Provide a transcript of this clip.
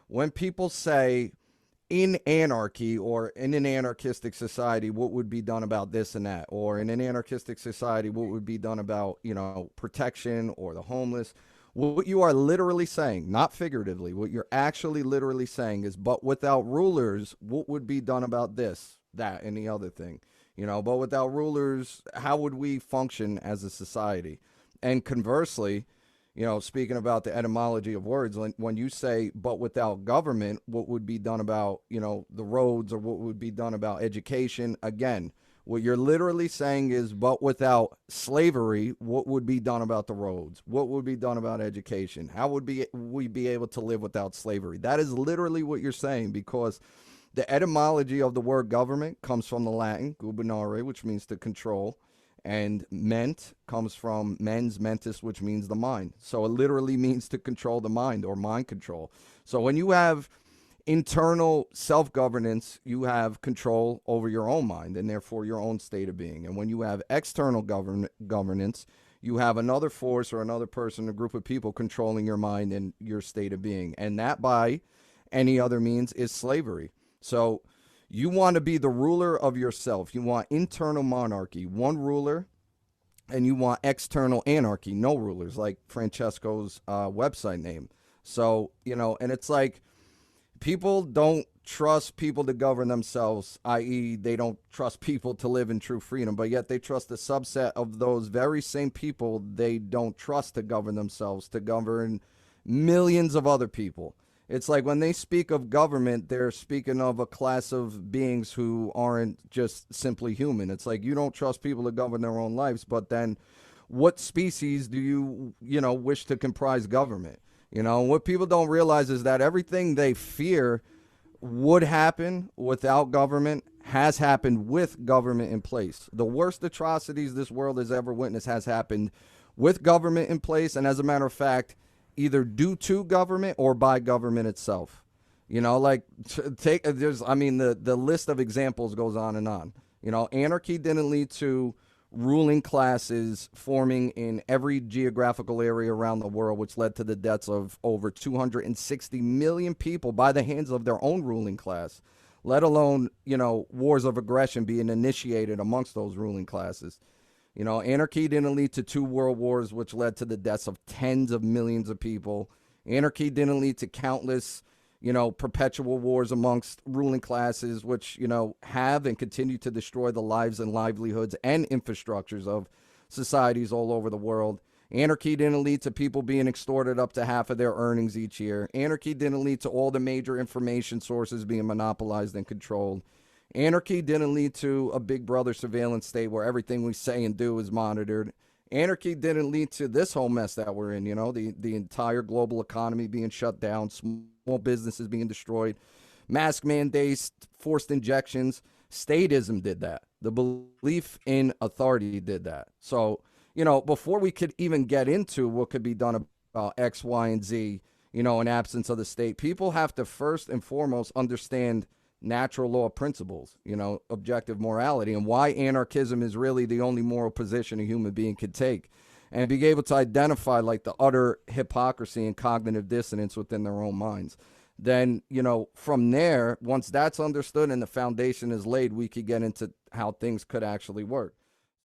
When people say in anarchy or in an anarchistic society, what would be done about this and that, or in an anarchistic society, what would be done about, protection or the homeless. What you are literally saying, not figuratively, what you're actually literally saying is, but without rulers, what would be done about this, that, and the other thing? But without rulers, how would we function as a society? And conversely, speaking about the etymology of words, when you say, but without government, what would be done about, the roads, or what would be done about education? Again, what you're literally saying is, but without slavery, what would be done about the roads? What would be done about education? How would we be able to live without slavery? That is literally what you're saying, because the etymology of the word government comes from the Latin gubernare, which means to control, and ment comes from mens mentis, which means the mind. So it literally means to control the mind, or mind control. So when you have internal self-governance, you have control over your own mind and therefore your own state of being. And when you have external governance, you have another force or another person, a group of people controlling your mind and your state of being. And that, by any other means, is slavery. So you want to be the ruler of yourself. You want internal monarchy, one ruler, and you want external anarchy, no rulers, like Francesco's website name. So, and it's like people don't trust people to govern themselves, i.e., they don't trust people to live in true freedom, but yet they trust a subset of those very same people they don't trust to govern themselves, to govern millions of other people. It's like when they speak of government, they're speaking of a class of beings who aren't just simply human. It's like you don't trust people to govern their own lives, but then what species do you, wish to comprise government? What people don't realize is that everything they fear would happen without government has happened with government in place. The worst atrocities this world has ever witnessed has happened with government in place, and as a matter of fact, either due to government or by government itself. The list of examples goes on and on. Anarchy didn't lead to ruling classes forming in every geographical area around the world, which led to the deaths of over 260 million people by the hands of their own ruling class, let alone, wars of aggression being initiated amongst those ruling classes. Anarchy didn't lead to 2 world wars, which led to the deaths of tens of millions of people. Anarchy didn't lead to countless, perpetual wars amongst ruling classes, which, have and continue to destroy the lives and livelihoods and infrastructures of societies all over the world. Anarchy didn't lead to people being extorted up to half of their earnings each year. Anarchy didn't lead to all the major information sources being monopolized and controlled. Anarchy didn't lead to a big brother surveillance state where everything we say and do is monitored. Anarchy didn't lead to this whole mess that we're in, the entire global economy being shut down, small businesses being destroyed, mask mandates, forced injections. Statism did that. The belief in authority did that. So, before we could even get into what could be done about X, Y, and Z, in absence of the state, people have to first and foremost understand natural law principles, objective morality, and why anarchism is really the only moral position a human being could take, and be able to identify like the utter hypocrisy and cognitive dissonance within their own minds. Then, from there, once that's understood and the foundation is laid, we could get into how things could actually work.